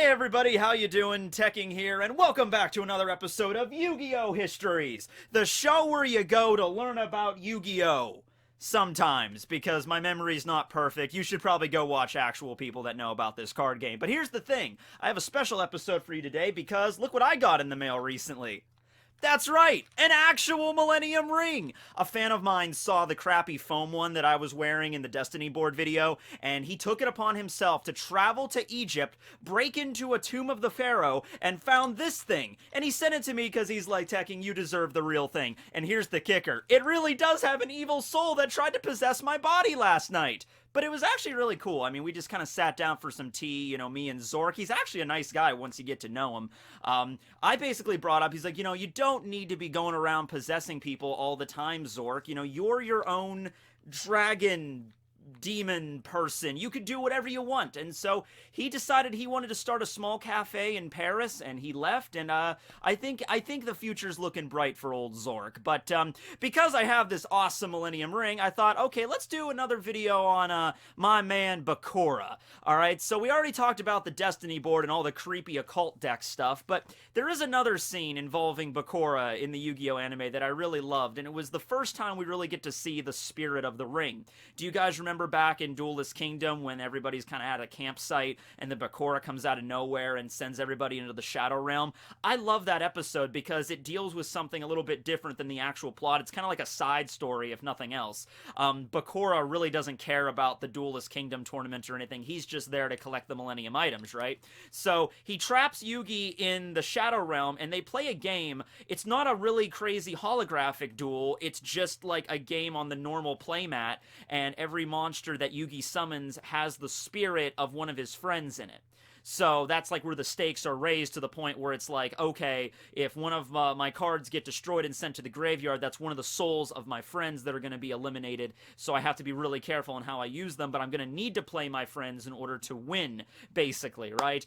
Hey everybody, how you doing? Tekking here, and welcome back to another episode of Yu-Gi-Oh! Histories, the show where you go to learn about Yu-Gi-Oh! Sometimes, because my memory's not perfect. You should probably go watch actual people that know about this card game. But here's the thing, I have a special episode for you today because look what I got in the mail recently. That's right, an actual Millennium ring! A fan of mine saw the crappy foam one that I was wearing in the Destiny board video, and he took it upon himself to travel to Egypt, break into a tomb of the pharaoh, and found this thing. And he sent it to me because he's like, Tekking, you deserve the real thing. And here's the kicker, it really does have an evil soul that tried to possess my body last night. But it was actually really cool. I mean, we just kind of sat down for some tea, you know, me and Zork. He's actually a nice guy once you get to know him. I basically brought up, he's like, you know, you don't need to be going around possessing people all the time, Zork. You know, you're your own dragon demon person. You could do whatever you want. And so he decided he wanted to start a small cafe in Paris, and he left. And I think the future's looking bright for old Zork. But because I have this awesome Millennium ring, I thought, okay, let's do another video on my man Bakura. All right, so we already talked about the Destiny board and all the creepy occult deck stuff, but there is another scene involving Bakura in the Yu-Gi-Oh anime that I really loved, and it was the first time we really get to see the spirit of the ring. Do you guys remember back in Duelist Kingdom when everybody's kind of at a campsite and the Bakura comes out of nowhere and sends everybody into the Shadow Realm? I love that episode because it deals with something a little bit different than the actual plot. It's kind of like a side story, if nothing else. Bakura really doesn't care about the Duelist Kingdom tournament or anything. He's just there to collect the Millennium items, right? So he traps Yugi in the Shadow Realm and they play a game. It's not a really crazy holographic duel. It's just like a game on the normal playmat, and every monster that Yugi summons has the spirit of one of his friends in it. So that's like where the stakes are raised to the point where it's like, okay, if one of my cards get destroyed and sent to the graveyard, that's one of the souls of my friends that are going to be eliminated. So I have to be really careful in how I use them, but I'm going to need to play my friends in order to win, basically, right?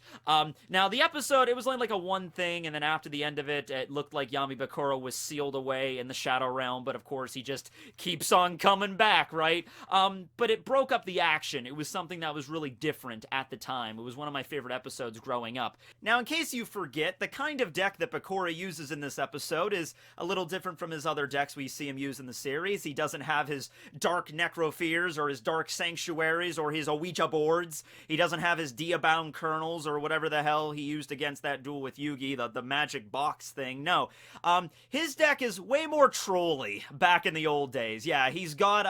Now, the episode, it was only like a one thing, and then after the end of it, it looked like Yami Bakura was sealed away in the Shadow Realm, but of course, he just keeps on coming back, right? But it broke up the action. It was something that was really different at the time. It was one of my favorite episodes growing up. Now, in case you forget, the kind of deck that Bakura uses in this episode is a little different from his other decks we see him use in the series. He doesn't have his Dark Necropheres or his Dark Sanctuaries or his Ouija boards. He doesn't have his Diabound Kernels or whatever the hell he used against that duel with Yugi, the magic box thing. No. His deck is way more trolly back in the old days. Yeah, he's got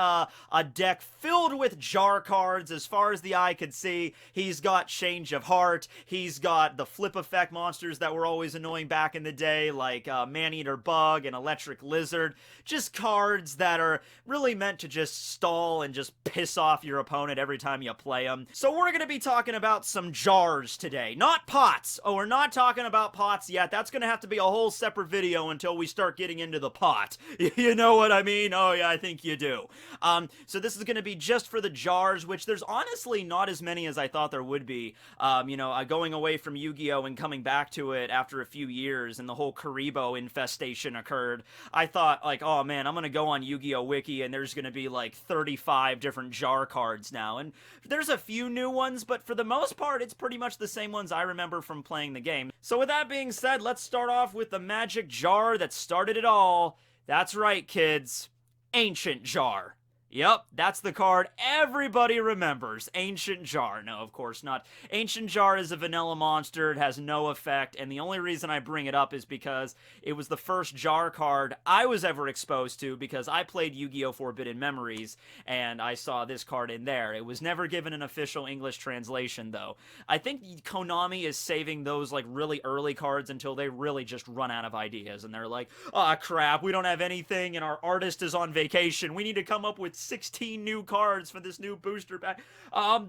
a deck filled with jar cards as far as the eye could see. He's got Change of Heart. He's got the flip effect monsters that were always annoying back in the day, like Man-Eater Bug and Electric Lizard. Just cards that are really meant to just stall and just piss off your opponent every time you play them. So we're going to be talking about some jars today, not pots. Oh, we're not talking about pots yet. That's going to have to be a whole separate video until we start getting into the pot. You know what I mean? Oh yeah, I think you do. So this is going to be just for the jars, which there's honestly not as many as I thought there would be. You know, going away from Yu-Gi-Oh! And coming back to it after a few years and the whole Karibo infestation occurred, I thought, like, oh man, I'm gonna go on Yu-Gi-Oh! Wiki and there's gonna be like 35 different jar cards now. And there's a few new ones, but for the most part, it's pretty much the same ones I remember from playing the game. So with that being said, let's start off with the magic jar that started it all. That's right, kids. Ancient Jar. Yep, that's the card everybody remembers. Ancient Jar. No, of course not. Ancient Jar is a vanilla monster. It has no effect, and the only reason I bring it up is because it was the first jar card I was ever exposed to because I played Yu-Gi-Oh! Forbidden Memories, and I saw this card in there. It was never given an official English translation, though. I think Konami is saving those, like, really early cards until they really just run out of ideas, and they're like, oh crap, we don't have anything, and our artist is on vacation. We need to come up with 16 new cards for this new booster pack.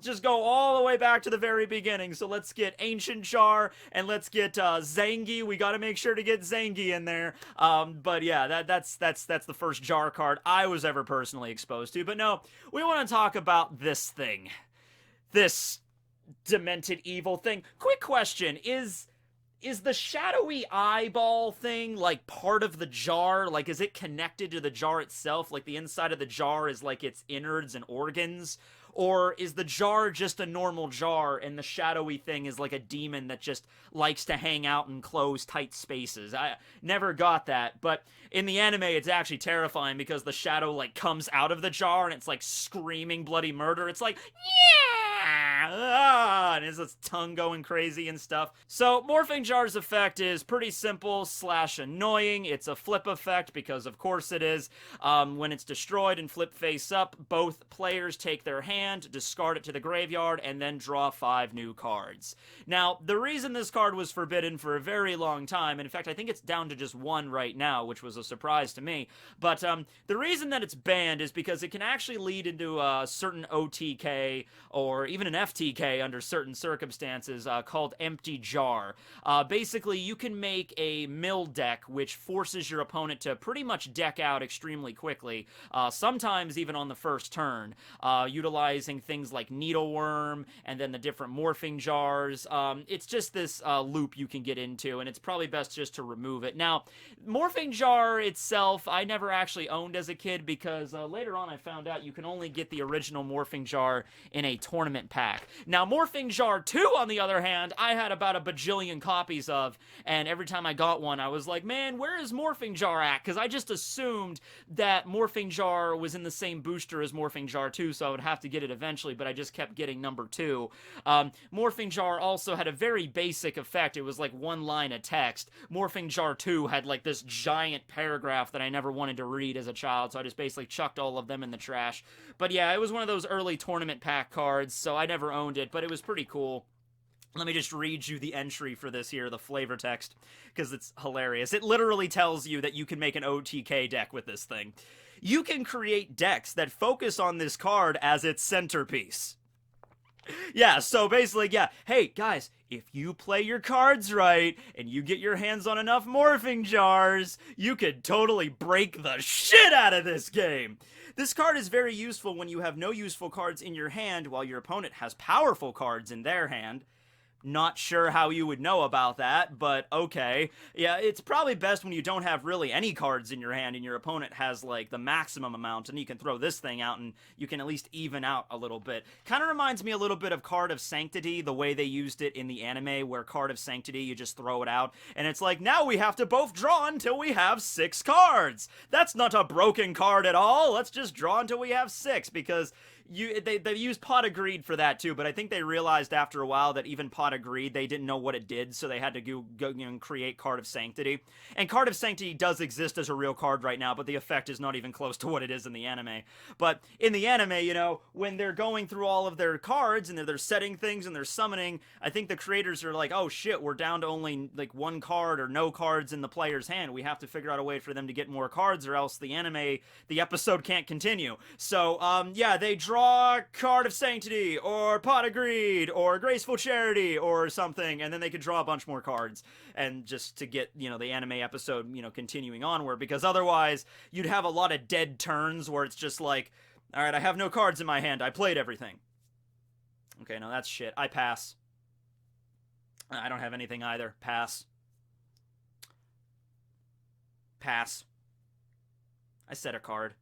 Just go all the way back to the very beginning. So let's get Ancient Jar and let's get Zangi. We got to make sure to get Zangi in there. But yeah, that's the first jar card I was ever personally exposed to. But no, we want to talk about this thing. This demented evil thing. Quick question, is the shadowy eyeball thing, like, part of the jar? Like, is it connected to the jar itself? Like, the inside of the jar is, like, its innards and organs? Or is the jar just a normal jar and the shadowy thing is like a demon that just likes to hang out in closed, tight spaces? I never got that, but in the anime it's actually terrifying because the shadow like comes out of the jar and it's like screaming bloody murder. It's like, yeah! And it's its tongue going crazy and stuff. So Morphing Jar's effect is pretty simple / annoying. It's a flip effect because of course it is. When it's destroyed and flip face up, both players take their hand, discard it to the graveyard, and then draw 5 new cards. Now, the reason this card was forbidden for a very long time, and in fact I think it's down to just 1 right now, which was a surprise to me, but the reason that it's banned is because it can actually lead into a certain OTK or even an FTK under certain circumstances called Empty Jar. Basically, you can make a mill deck which forces your opponent to pretty much deck out extremely quickly, sometimes even on the first turn, utilizing things like Needleworm and then the different Morphing Jars. It's just this loop you can get into, and it's probably best just to remove it. Now, Morphing Jar itself, I never actually owned as a kid because later on I found out you can only get the original Morphing Jar in a tournament pack. Now, Morphing Jar 2, on the other hand, I had about a bajillion copies of, and every time I got one, I was like, man, where is Morphing Jar at? Because I just assumed that Morphing Jar was in the same booster as Morphing Jar 2, so I would have to get it eventually, but I just kept getting number 2. Morphing Jar also had a very basic effect. It was like 1 line of text. Morphing Jar 2 had like this giant paragraph that I never wanted to read as a child, so I just basically chucked all of them in the trash. But yeah, it was one of those early tournament pack cards, so I never owned it, but it was pretty cool. Let me just read you the entry for this here, the flavor text, because it's hilarious. It literally tells you that you can make an OTK deck with this thing. You can create decks that focus on this card as its centerpiece. Yeah, so basically, yeah, hey, guys, if you play your cards right, and you get your hands on enough Morphing Jars, you could totally break the shit out of this game! This card is very useful when you have no useful cards in your hand, while your opponent has powerful cards in their hand. Not sure how you would know about that, but okay. Yeah, it's probably best when you don't have really any cards in your hand and your opponent has, like, the maximum amount, and you can throw this thing out and you can at least even out a little bit. Kind of reminds me a little bit of Card of Sanctity, the way they used it in the anime, where Card of Sanctity, you just throw it out, and it's like, now we have to both draw until we have 6 cards! That's not a broken card at all! Let's just draw until we have 6, because they used Pot of Greed for that too, but I think they realized after a while that even Pot of Greed, they didn't know what it did, so they had to go and create Card of Sanctity. And Card of Sanctity does exist as a real card right now, but the effect is not even close to what it is in the anime. But in the anime, you know, when they're going through all of their cards and they're setting things and they're summoning, I think the creators are like, oh shit, we're down to only like 1 card or no cards in the player's hand. We have to figure out a way for them to get more cards, or else the episode can't continue. So, yeah, they draw Card of Sanctity, or Pot of Greed, or Graceful Charity, or something, and then they could draw a bunch more cards, and just to get, you know, the anime episode, you know, continuing onward, because otherwise, you'd have a lot of dead turns where it's just like, alright, I have no cards in my hand, I played everything. Okay, no, that's shit. I pass. I don't have anything either. Pass. Pass. I set a card.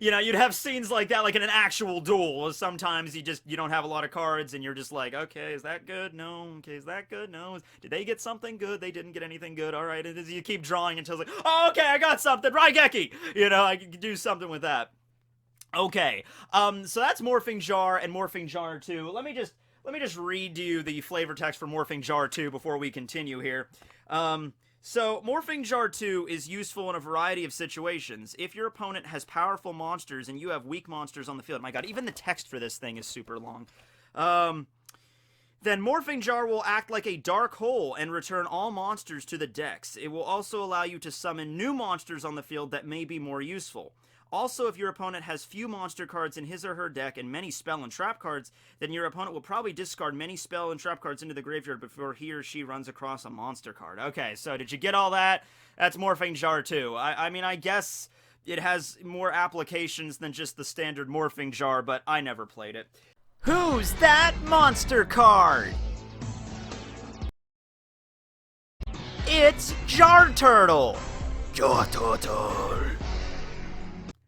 You know, you'd have scenes like that, like in an actual duel. Sometimes you don't have a lot of cards, and you're just like, okay, is that good? No. Okay, is that good? No. Did they get something good? They didn't get anything good. All right, and you keep drawing until it's like, oh, okay, I got something. Raigeki! You know, I could do something with that. Okay, so that's Morphing Jar and Morphing Jar 2. Let me just read you the flavor text for Morphing Jar 2 before we continue here. So, Morphing Jar 2 is useful in a variety of situations. If your opponent has powerful monsters and you have weak monsters on the field, my god, even the text for this thing is super long. Then Morphing Jar will act like a dark hole and return all monsters to the decks. It will also allow you to summon new monsters on the field that may be more useful. Also, if your opponent has few monster cards in his or her deck and many spell and trap cards, then your opponent will probably discard many spell and trap cards into the graveyard before he or she runs across a monster card. Okay, so did you get all that? That's Morphing Jar 2. I mean, I guess it has more applications than just the standard Morphing Jar, but I never played it. Who's that monster card? It's Jar Turtle! Jar Turtle!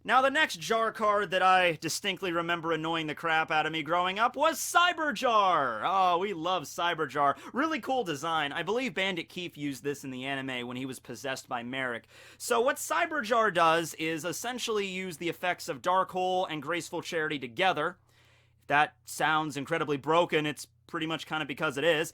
Now, the next jar card that I distinctly remember annoying the crap out of me growing up was Cyberjar! Oh, we love Cyberjar. Really cool design. I believe Bandit Keith used this in the anime when he was possessed by Merrick. So what Cyberjar does is essentially use the effects of Dark Hole and Graceful Charity together. If that sounds incredibly broken, it's pretty much kind of because it is.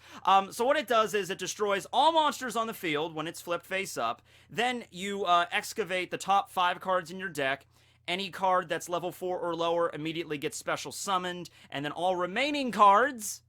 So what it does is it destroys all monsters on the field when it's flipped face up. Then you excavate the top 5 cards in your deck. Any card that's level 4 or lower immediately gets special summoned, and then all remaining cards,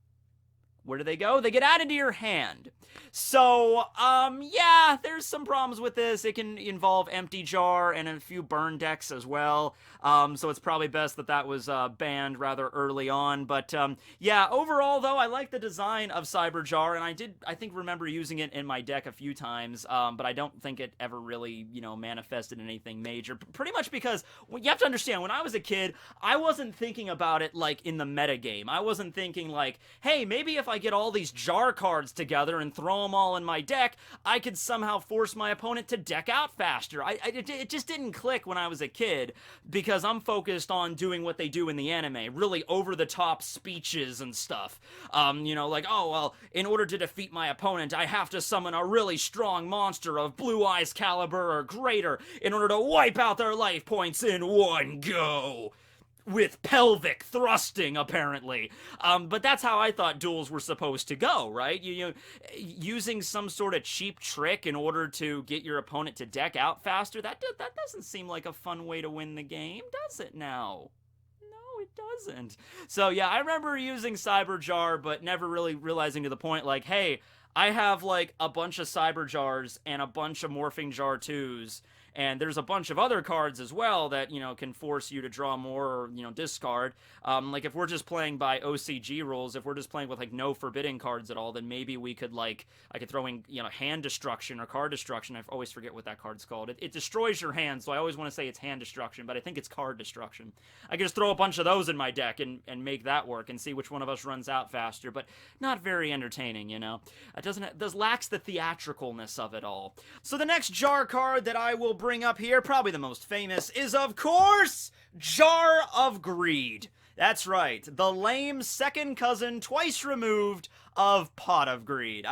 where do they go? They get added to your hand. So, yeah, there's some problems with this. It can involve Empty Jar and a few burn decks as well. So it's probably best that that was banned rather early on. But, yeah, overall, though, I like the design of Cyberjar, and I think, remember using it in my deck a few times, but I don't think it ever really, manifested in anything major. Pretty much because, you have to understand, when I was a kid, I wasn't thinking about it, like, in the metagame. I wasn't thinking, like, hey, maybe if I get all these jar cards together and throw them all in my deck, I could somehow force my opponent to deck out faster. It just didn't click when I was a kid, because I'm focused on doing what they do in the anime, really over-the-top speeches and stuff. Like, oh, well, in order to defeat my opponent, I have to summon a really strong monster of Blue Eyes caliber or greater in order to wipe out their life points in one go. With pelvic thrusting, apparently. But that's how I thought duels were supposed to go, right? Using some sort of cheap trick in order to get your opponent to deck out faster, that doesn't seem like a fun way to win the game, does it now? No, it doesn't. So yeah, I remember using Cyberjar, but never really realizing to the point, like, hey, I have, like, a bunch of Cyberjars and a bunch of Morphing Jar 2s, and there's a bunch of other cards as well that, can force you to draw more or, discard. Like, if we're just playing by OCG rules, if we're just playing with, like, no forbidden cards at all, then maybe we could, like, I could throw in, hand destruction or card destruction. I always forget what that card's called. It destroys your hand, so I always want to say it's hand destruction, but I think it's card destruction. I could just throw a bunch of those in my deck and make that work and see which one of us runs out faster, but not very entertaining, It lacks the theatricalness of it all. So the next jar card that I will bring up here, probably the most famous, is, of course, Jar of Greed. That's right, the lame second cousin, twice removed, of Pot of Greed.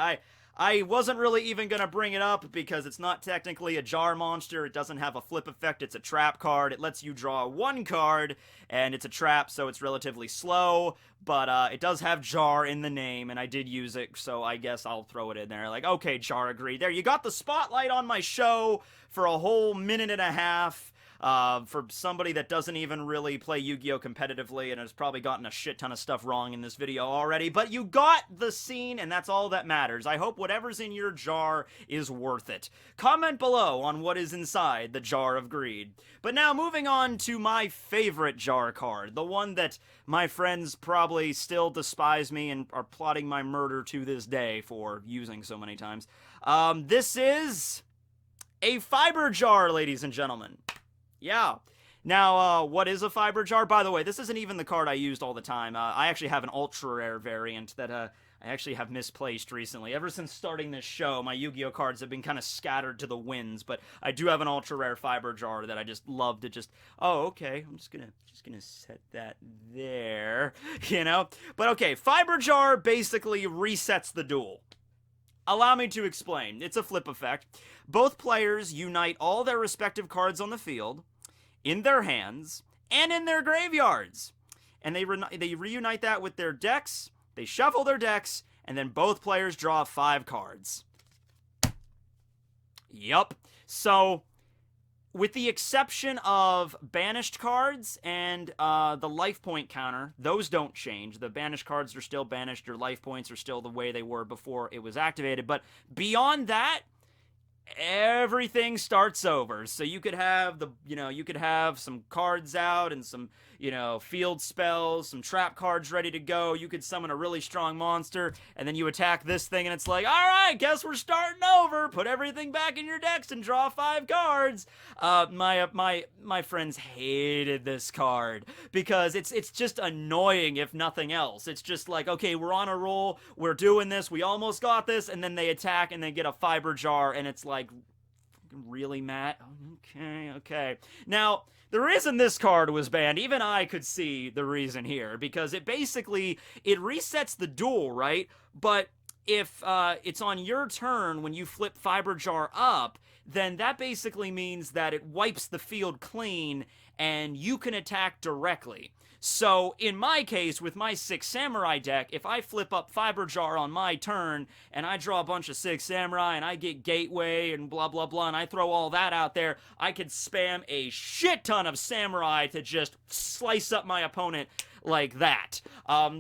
I wasn't really even going to bring it up because it's not technically a jar monster. It doesn't have a flip effect. It's a trap card. It lets you draw 1 card, and it's a trap, so it's relatively slow. But it does have jar in the name, and I did use it, so I guess I'll throw it in there. Like, okay, Jar agreed. There, you got the spotlight on my show for a whole minute and a half. For somebody that doesn't even really play Yu-Gi-Oh! Competitively and has probably gotten a shit ton of stuff wrong in this video already, but you got the scene, and that's all that matters. I hope whatever's in your jar is worth it. Comment below on what is inside the Jar of Greed. But now, moving on to my favorite jar card, the one that my friends probably still despise me and are plotting my murder to this day for using so many times. This is a fiber jar, ladies and gentlemen. Yeah. Now, what is a fiber jar? By the way, this isn't even the card I used all the time. I actually have an ultra rare variant that I actually have misplaced recently. Ever since starting this show, my Yu-Gi-Oh cards have been kind of scattered to the winds, but I do have an ultra rare fiber jar that I just love to just, oh, okay, I'm just gonna set that there, But okay, fiber jar basically resets the duel. Allow me to explain. It's a flip effect. Both players unite all their respective cards on the field, in their hands, and in their graveyards. And they reunite that with their decks, they shuffle their decks, and then both players draw 5 cards. Yup. So, with the exception of banished cards and the life point counter, those don't change. The banished cards are still banished. Your life points are still the way they were before it was activated. But beyond that, everything starts over. So you could have you could have some cards out and some, field spells, some trap cards ready to go. You could summon a really strong monster, and then you attack this thing, and it's like, all right, guess we're starting over. Put everything back in your decks and draw 5 cards. My friends hated this card because it's just annoying, if nothing else. It's just like, okay, we're on a roll, we're doing this, we almost got this, and then they attack and they get a fiber jar, and it's like, Really, Matt? Okay. Now, the reason this card was banned, even I could see the reason here, because it resets the duel, right? But if it's on your turn when you flip Fiber Jar up, then that basically means that it wipes the field clean and you can attack directly. So, in my case, with my 6 Samurai deck, if I flip up Fiber Jar on my turn, and I draw a bunch of 6 Samurai, and I get Gateway, and blah blah blah, and I throw all that out there, I could spam a shit ton of Samurai to just slice up my opponent like that.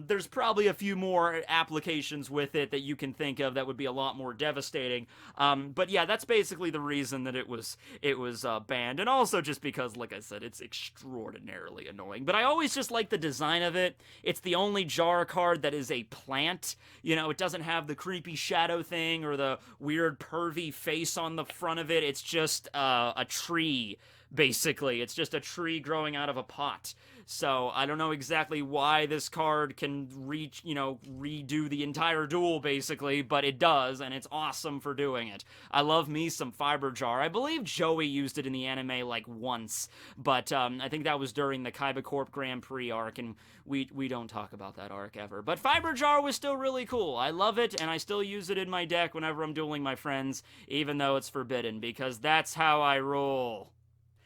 There's probably a few more applications with it that you can think of that would be a lot more devastating. But yeah, that's basically the reason that it was banned, and also just because, like I said, it's extraordinarily annoying. But I always just like the design of it. It's the only jar card that is a plant. You know, it doesn't have the creepy shadow thing or the weird pervy face on the front of it. It's just a tree. Basically, it's just a tree growing out of a pot. So I don't know exactly why this card can redo the entire duel, basically, but it does, and it's awesome for doing it. I love me some Fiber Jar. I believe Joey used it in the anime like once, but I think that was during the Kaiba Corp Grand Prix arc, and we don't talk about that arc ever. But Fiber Jar was still really cool. I love it, and I still use it in my deck whenever I'm dueling my friends, even though it's forbidden, because that's how I roll.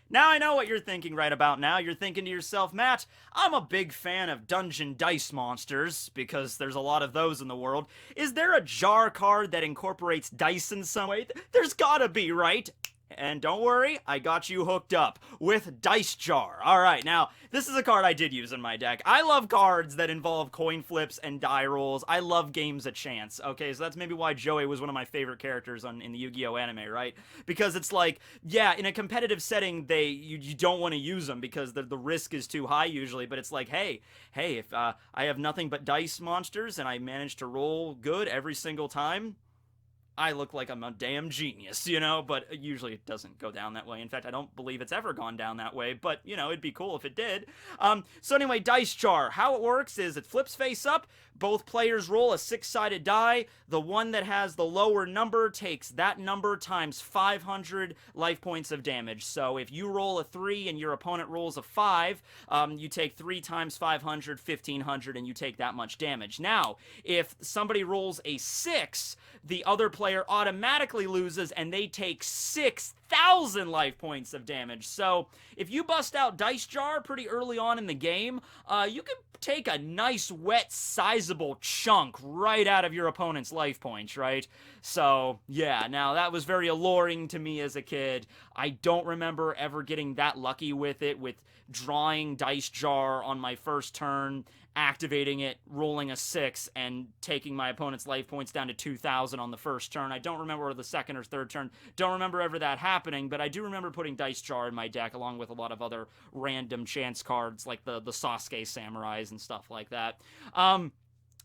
Now I know what you're thinking right about now. You're thinking to yourself, Matt, I'm a big fan of dungeon dice monsters, because there's a lot of those in the world. Is there a jar card that incorporates dice in some way? There's gotta be, right? And don't worry, I got you hooked up with Dice Jar. Alright, now, this is a card I did use in my deck. I love cards that involve coin flips and die rolls. I love games of chance. Okay, so that's maybe why Joey was one of my favorite characters in the Yu-Gi-Oh! Anime, right? Because it's like, yeah, in a competitive setting, you don't want to use them because the risk is too high usually, but it's like, hey, if I have nothing but dice monsters and I manage to roll good every single time, I look like I'm a damn genius, you know, but usually it doesn't go down that way. In fact, I don't believe it's ever gone down that way, but, you know, it'd be cool if it did. So anyway, Dice Jar. How it works is it flips face up, both players roll a 6-sided die, the one that has the lower number takes that number times 500 life points of damage. So if you roll a 3 and your opponent rolls a 5, you take 3 times 500, 1500, and you take that much damage. Now, if somebody rolls a 6, the other player automatically loses and they take 6,000 life points of damage. So if you bust out Dice Jar pretty early on in the game, you can take a nice, wet, sizable chunk right out of your opponent's life points, right? So, yeah, now that was very alluring to me as a kid. I don't remember ever getting that lucky with it, with drawing Dice Jar on my first turn, activating it, rolling a 6, and taking my opponent's life points down to 2,000 on the first turn. I don't remember the second or third turn. Don't remember ever that happening, but I do remember putting Dice Jar in my deck along with a lot of other random chance cards like the Sasuke Samurais and stuff like that.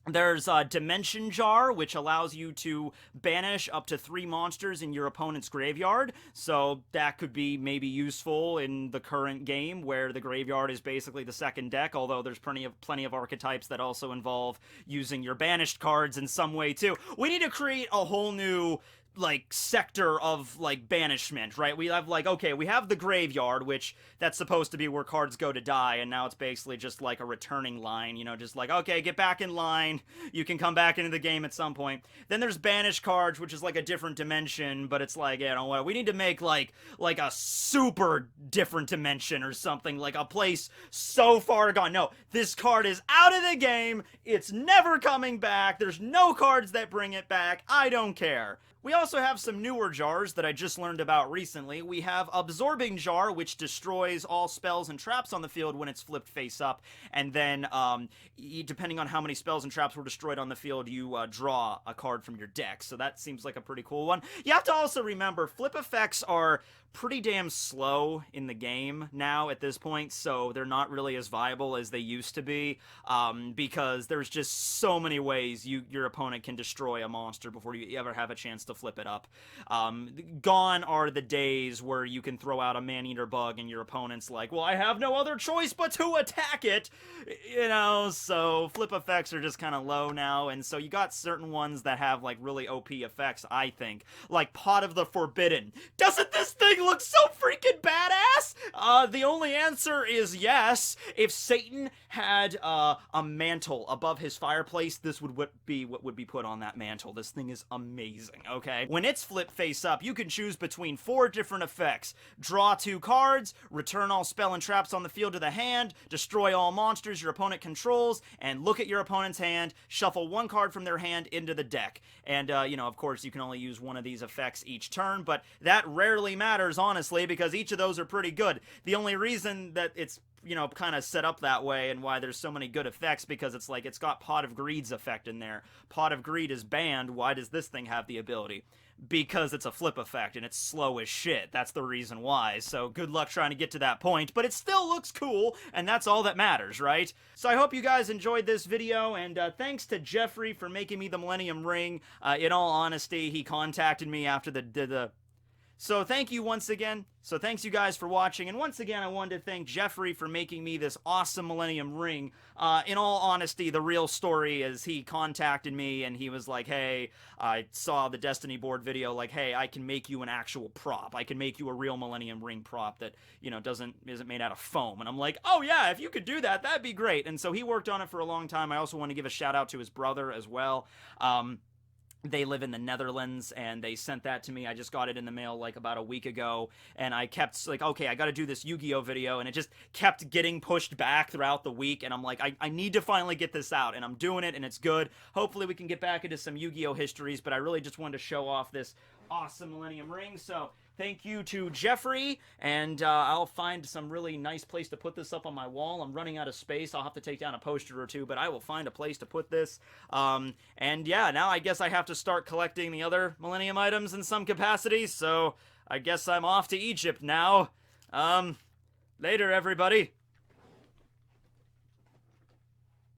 There's Dimension Jar, which allows you to banish up to 3 monsters in your opponent's graveyard. So that could be maybe useful in the current game where the graveyard is basically the second deck, although there's plenty of archetypes that also involve using your banished cards in some way too. We need to create a whole new sector of banishment, right? We have we have the graveyard, which that's supposed to be where cards go to die, and now it's basically just like a returning line, you know, just like, okay, get back in line, you can come back into the game at some point. Then there's banished cards, which is like a different dimension, but it's like, you know what, we need to make like a super different dimension or something, like a place so far gone. No, this card is out of the game, it's never coming back, there's no cards that bring it back, I don't care. We also have some newer jars that I just learned about recently. We have Absorbing Jar, which destroys all spells and traps on the field when it's flipped face up, and then depending on how many spells and traps were destroyed on the field, you draw a card from your deck, so that seems like a pretty cool one. You have to also remember, flip effects are pretty damn slow in the game now at this point, so they're not really as viable as they used to be, because there's just so many ways your opponent can destroy a monster before you ever have a chance to flip it up. Gone are the days where you can throw out a man-eater bug and your opponent's like, well, I have no other choice but to attack it, you know, so flip effects are just kind of low now, and so you got certain ones that have, like, really OP effects, I think, like Pot of the Forbidden. Doesn't this thing look so freaking badass? The only answer is yes. If Satan had a mantle above his fireplace, this would be what would be put on that mantle. This thing is amazing, okay? When it's flipped face up, you can choose between 4 different effects. Draw 2 cards, return all spell and traps on the field to the hand, destroy all monsters your opponent controls, and look at your opponent's hand, shuffle 1 card from their hand into the deck. And, you know, of course, you can only use one of these effects each turn, but that rarely matters, honestly, because each of those are pretty good. The only reason that it's, you know, kind of set up that way and why there's so many good effects, because it's like it's got Pot of Greed's effect in there. Pot of Greed is banned. Why does this thing have the ability? Because it's a flip effect and it's slow as shit. That's the reason why. So good luck trying to get to that point, but it still looks cool, and that's all that matters, right? So I hope you guys enjoyed this video, and thanks to Jeffrey for making me the Millennium Ring. In all honesty, he contacted me after the So thank you once again. So thanks you guys for watching, and once again I wanted to thank Jeffrey for making me this awesome Millennium Ring. In all honesty, the real story is he contacted me and he was like, hey, I saw the Destiny board video, like, hey, I can make you an actual prop. I can make you a real Millennium Ring prop that, you know, isn't made out of foam. And I'm like, oh yeah, if you could do that, that'd be great. And so he worked on it for a long time. I also want to give a shout out to his brother as well. They live in the Netherlands, and they sent that to me. I just got it in the mail, like, about a week ago, and I kept, like, okay, I gotta do this Yu-Gi-Oh video, and it just kept getting pushed back throughout the week, and I'm like, I need to finally get this out, and I'm doing it, and it's good. Hopefully we can get back into some Yu-Gi-Oh histories, but I really just wanted to show off this awesome Millennium Ring, so thank you to Jeffrey, and I'll find some really nice place to put this up on my wall. I'm running out of space. I'll have to take down a poster or two, but I will find a place to put this. And yeah, now I guess I have to start collecting the other Millennium items in some capacity, so I guess I'm off to Egypt now. Later, everybody.